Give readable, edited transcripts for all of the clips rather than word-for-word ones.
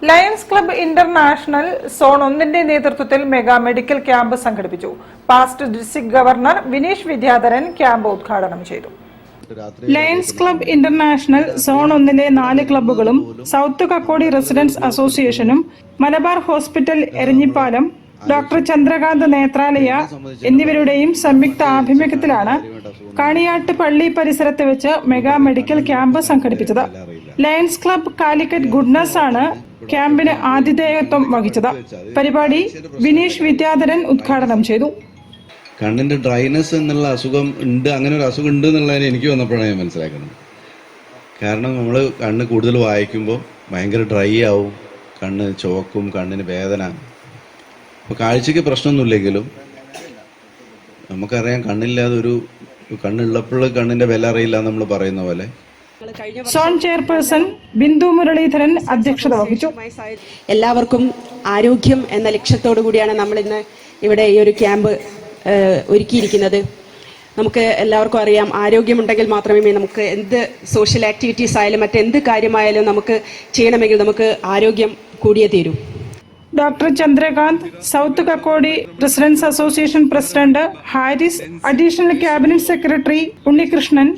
Lions club international zone 1 നേതൃത്വത്തിൽ mega medical camp സംഘടിപ്പിച്ചു. Past district governor Vineesh Vidyadharan camp ഉദ്ഘാടനം ചെയ്തു. ലയൺസ് ക്ലബ്ബ് ഇന്റർനാഷണൽ സോൺ 1 4 ക്ലബ്ബുകളും സൗത്ത് കക്കോടി റെസിഡൻസ് അസോസിയേഷനും മലബാർ ഹോസ്പിറ്റൽ എരഞ്ഞിപ്പാലം, ഡോക്ടർ ചന്ദ്രകാന്ത് നേത്രാലയ എന്നിവരുടെയും സംയുക്ത ആഭിമുഖ്യത്തിലാണ് കാണിയാട്ട് പള്ളി പരിസരത്ത് വെച്ച് മെഗാ മെഡിക്കൽ ക്യാമ്പ് സംഘടിപ്പിച്ചത്. ലയൺസ് ക്ലബ്ബ് കാലിക്കറ്റ് ഗുഡ്നസ് ആണ് ക്യാമ്പിന് ആതിഥേയത്വം വഹിച്ചത്. പരിപാടി വിനീഷ് വിദ്യാധരൻ ഉദ്ഘാടനം ചെയ്തു. കണ്ണിന്റെ ഡ്രൈനെസ് എന്നുള്ള അസുഖം ഉണ്ട്, അങ്ങനെ ഒരു അസുഖം ഉണ്ട് എന്നുള്ളതിന് എനിക്ക് വന്നപ്പോഴാണ് ഞാൻ മനസ്സിലാക്കുന്നത്. കാരണം നമ്മൾ കണ്ണ് കൂടുതൽ വായിക്കുമ്പോൾ ഭയങ്കര ഡ്രൈ ആവും, കണ്ണ് ചുവക്കും, കണ്ണിന് വേദന. അപ്പോൾ കാഴ്ചയ്ക്ക് പ്രശ്നമൊന്നുമില്ലെങ്കിലും നമുക്കറിയാം കണ്ണില്ലാതെ കണ്ണുള്ളപ്പോൾ കണ്ണിന്റെ വില അറിയില്ല നമ്മൾ പറയുന്ന പോലെ. സോൺ ചെയർപേഴ്സൺ ബിന്ദു മുരളീധരൻ അധ്യക്ഷത വഹിച്ചു. എല്ലാവർക്കും ആരോഗ്യം എന്ന ലക്ഷ്യത്തോടു കൂടിയാണ് നമ്മൾ ഇന്ന് ഇവിടെ ഈ ഒരു ക്യാമ്പ് ഒരുക്കിയിരിക്കുന്നത്. നമുക്ക് എല്ലാവർക്കും അറിയാം, ആരോഗ്യമുണ്ടെങ്കിൽ മാത്രമേ നമുക്ക് എന്ത് സോഷ്യൽ ആക്ടിവിറ്റീസ് ആയാലും മറ്റെന്ത് കാര്യമായാലും നമുക്ക് ചെയ്യണമെങ്കിൽ നമുക്ക് ആരോഗ്യം കൂടിയേ തീരൂ. Doctor Chandrakanth, south Kakkodi residence association president Haris, additional cabinet secretary Unnikrishnan,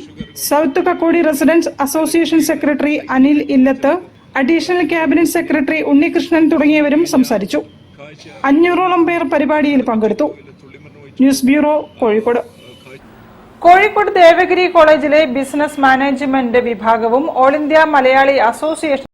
south Kakkodi residence association secretary Anil Illath, additional cabinet secretary Unnikrishnan തുടങ്ങിയവരും സംസാരിച്ചു. 500ഓളം പേർ പരിപാടിയിൽ പങ്കെടുത്തു. News bureau, Kozhikode. കോഴിക്കോട് ദേവഗിരി കോളേജിലെ ബിസിനസ് മാനേജ്മെന്റ് വിഭാഗവും ഓൾ ഇന്ത്യ മലയാളി അസോസിയേഷൻ